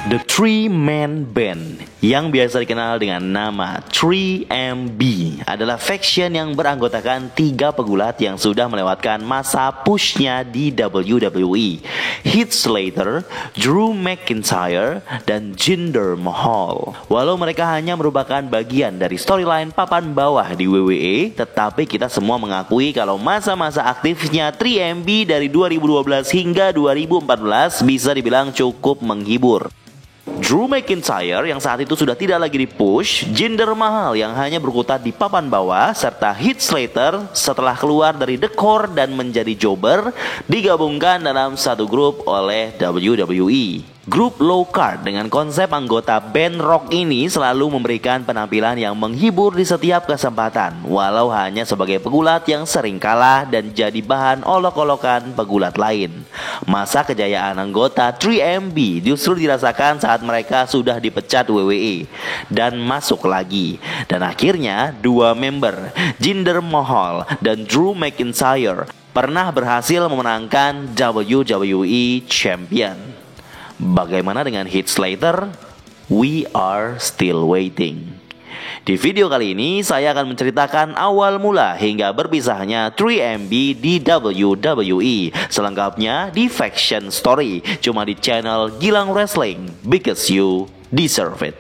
The Three Man Band yang biasa dikenal dengan nama 3MB adalah faction yang beranggotakan 3 pegulat yang sudah melewatkan masa pushnya di WWE. Heath Slater, Drew McIntyre, dan Jinder Mahal. Walau mereka hanya merupakan bagian dari storyline papan bawah di WWE, tetapi kita semua mengakui kalau masa-masa aktifnya 3MB dari 2012 hingga 2014 bisa dibilang cukup menghibur. Drew McIntyre yang saat itu sudah tidak lagi di-push, Jinder Mahal yang hanya berkutat di papan bawah, serta Heath Slater setelah keluar dari The Core dan menjadi jobber, digabungkan dalam satu grup oleh WWE. Grup low card dengan konsep anggota band rock ini selalu memberikan penampilan yang menghibur di setiap kesempatan, walau hanya sebagai pegulat yang sering kalah dan jadi bahan olok-olokan pegulat lain. Masa kejayaan anggota 3MB justru dirasakan saat mereka sudah dipecat WWE dan masuk lagi. Dan akhirnya 2 member, Jinder Mahal dan Drew McIntyre, pernah berhasil memenangkan WWE Champion. Bagaimana dengan Heath Slater? We are still waiting. Di video kali ini saya akan menceritakan awal mula hingga berpisahnya 3MB di WWE. Selengkapnya di Faction Story, cuma di channel Gilang Wrestling, because you deserve it.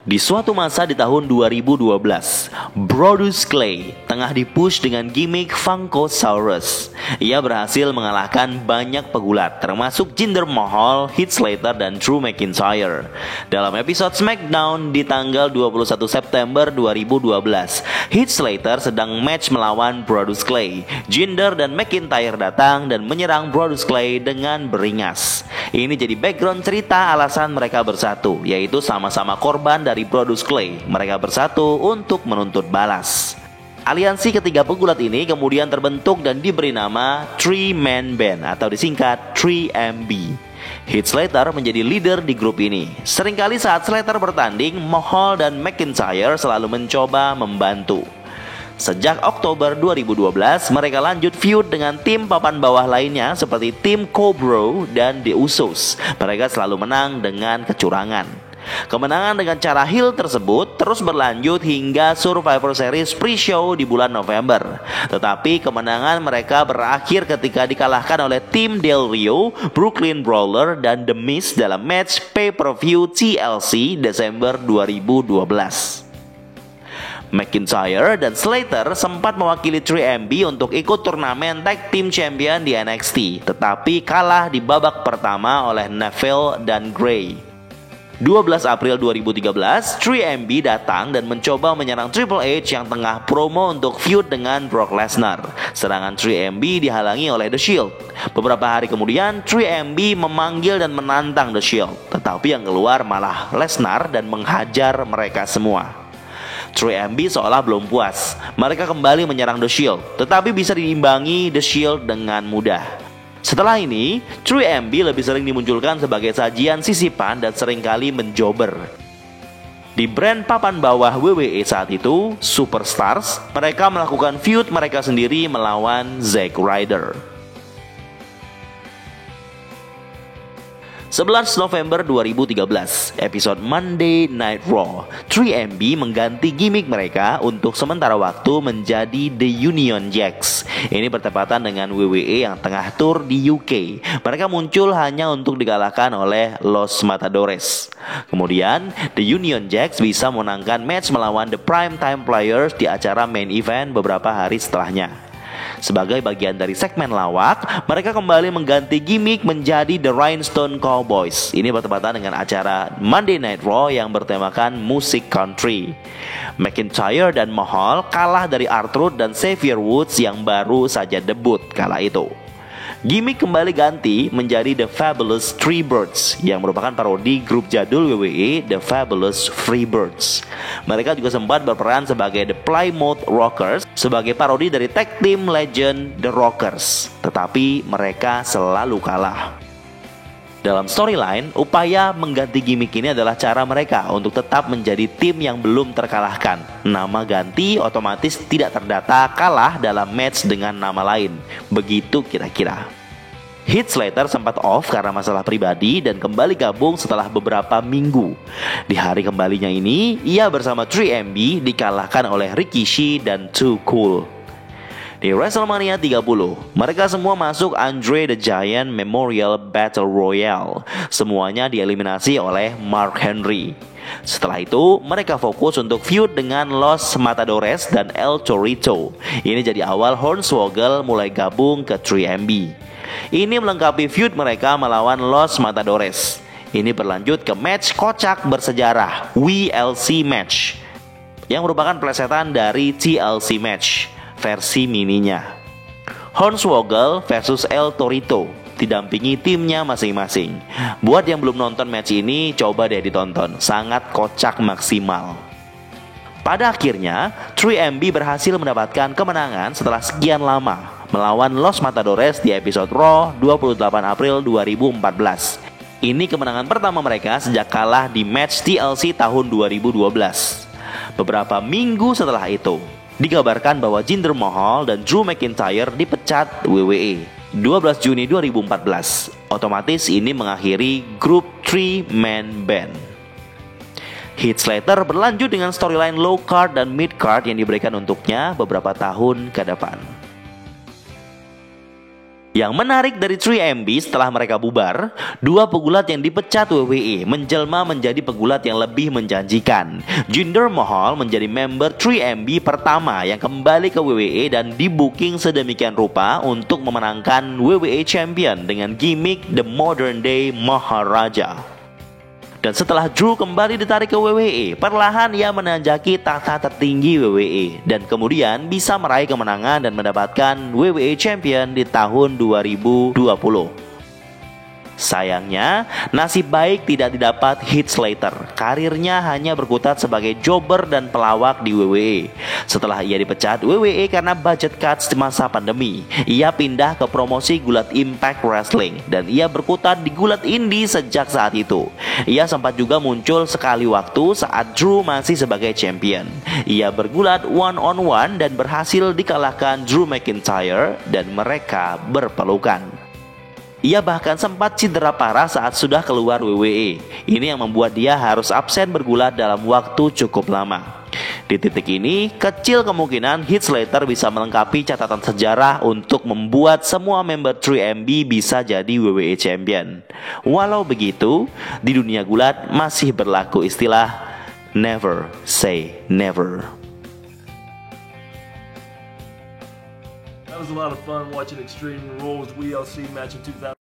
Di suatu masa di tahun 2012, Brodus Clay tengah dipush dengan gimmick Funkosaurus. Ia berhasil mengalahkan banyak pegulat, termasuk Jinder Mahal, Heath Slater, dan Drew McIntyre. Dalam episode SmackDown di tanggal 21 September 2012, Heath Slater sedang match melawan Brodus Clay. Jinder dan McIntyre datang dan menyerang Brodus Clay dengan beringas. Ini jadi background cerita alasan mereka bersatu, yaitu sama-sama korban dari Brodus Clay. Mereka bersatu untuk menuntut balas. Aliansi ketiga pegulat ini kemudian terbentuk dan diberi nama 3-Man Band atau disingkat 3MB. Heath Slater menjadi leader di grup ini. Seringkali saat Slater bertanding, Mahal dan McIntyre selalu mencoba membantu. Sejak Oktober 2012, mereka lanjut feud dengan tim papan bawah lainnya seperti tim Cobra dan The Usos. Mereka selalu menang dengan kecurangan. Kemenangan dengan cara heel tersebut terus berlanjut hingga Survivor Series pre-show di bulan November. Tetapi kemenangan mereka berakhir ketika dikalahkan oleh tim Del Rio, Brooklyn Brawler, dan The Miz dalam match pay-per-view TLC Desember 2012. McIntyre dan Slater sempat mewakili 3MB untuk ikut turnamen Tag Team Champion di NXT, tetapi kalah di babak pertama oleh Neville dan Gray. 12 April 2013, 3MB datang dan mencoba menyerang Triple H yang tengah promo untuk feud dengan Brock Lesnar. Serangan 3MB dihalangi oleh The Shield. Beberapa hari kemudian, 3MB memanggil dan menantang The Shield, tetapi yang keluar malah Lesnar dan menghajar mereka semua. 3MB seolah belum puas. Mereka kembali menyerang The Shield, tetapi bisa diimbangi The Shield dengan mudah. Setelah ini, 3MB lebih sering dimunculkan sebagai sajian sisipan dan seringkali menjobber. Di brand papan bawah WWE saat itu, Superstars, mereka melakukan feud mereka sendiri melawan Zack Ryder. 11 November 2013, episode Monday Night Raw, 3MB mengganti gimmick mereka untuk sementara waktu menjadi The Union Jacks. Ini bertepatan dengan WWE yang tengah tur di UK. Mereka muncul hanya untuk dikalahkan oleh Los Matadores. Kemudian, The Union Jacks bisa memenangkan match melawan The Primetime Players di acara main event beberapa hari setelahnya. Sebagai bagian dari segmen lawak, mereka kembali mengganti gimmick menjadi The Rhinestone Cowboys. Ini bertepatan dengan acara Monday Night Raw yang bertemakan musik country. McIntyre dan Mahal kalah dari R-Truth dan Xavier Woods yang baru saja debut kala itu. Gimmick kembali ganti menjadi The Fabulous Freebirds yang merupakan parodi grup jadul WWE The Fabulous Freebirds. Mereka juga sempat berperan sebagai The Plymouth Rockers sebagai parodi dari tag team legend The Rockers, tetapi mereka selalu kalah. Dalam storyline, upaya mengganti gimmick ini adalah cara mereka untuk tetap menjadi tim yang belum terkalahkan. Nama ganti otomatis tidak terdata kalah dalam match dengan nama lain. Begitu kira-kira. Heath Slater sempat off karena masalah pribadi dan kembali gabung setelah beberapa minggu. Di hari kembalinya ini, ia bersama 3MB dikalahkan oleh Rikishi dan Too Cool. Di WrestleMania 30, mereka semua masuk Andre the Giant Memorial Battle Royale. Semuanya dieliminasi oleh Mark Henry. Setelah itu, mereka fokus untuk feud dengan Los Matadores dan El Torito. Ini jadi awal Hornswoggle mulai gabung ke 3MB. Ini melengkapi feud mereka melawan Los Matadores. Ini berlanjut ke match kocak bersejarah WLC match, yang merupakan plesetan dari TLC match versi mininya. Hornswoggle versus El Torito didampingi timnya masing-masing. Buat yang belum nonton match ini, coba deh ditonton, sangat kocak maksimal. Pada akhirnya, 3MB berhasil mendapatkan kemenangan setelah sekian lama melawan Los Matadores di episode Raw 28 April 2014. Ini kemenangan pertama mereka sejak kalah di match TLC tahun 2012. Beberapa minggu setelah itu, dikabarkan bahwa Jinder Mahal dan Drew McIntyre dipecat WWE 12 Juni 2014. Otomatis ini mengakhiri grup 3-man band. Heath Slater berlanjut dengan storyline low card dan mid card yang diberikan untuknya beberapa tahun ke depan. Yang menarik dari 3MB setelah mereka bubar, dua pegulat yang dipecat WWE menjelma menjadi pegulat yang lebih menjanjikan. Jinder Mahal menjadi member 3MB pertama yang kembali ke WWE dan dibooking sedemikian rupa untuk memenangkan WWE Champion dengan gimmick The Modern Day Maharaja. Dan setelah Drew kembali ditarik ke WWE, perlahan ia menanjaki tahta tertinggi WWE dan kemudian bisa meraih kemenangan dan mendapatkan WWE Champion di tahun 2020. Sayangnya, nasib baik tidak didapat Heath Slater. Karirnya hanya berkutat sebagai jobber dan pelawak di WWE. Setelah ia dipecat WWE karena budget cuts di masa pandemi, ia pindah ke promosi gulat Impact Wrestling dan ia berkutat di gulat indie sejak saat itu. Ia sempat juga muncul sekali waktu saat Drew masih sebagai champion. Ia bergulat one-on-one dan berhasil dikalahkan Drew McIntyre dan mereka berpelukan. Ia bahkan sempat cedera parah saat sudah keluar WWE. Ini yang membuat dia harus absen bergulat dalam waktu cukup lama. Di titik ini, kecil kemungkinan Heath Slater bisa melengkapi catatan sejarah untuk membuat semua member 3MB bisa jadi WWE Champion. Walau begitu, di dunia gulat masih berlaku istilah never say never. That was a lot of fun watching Extreme Rules WLC match in 2000.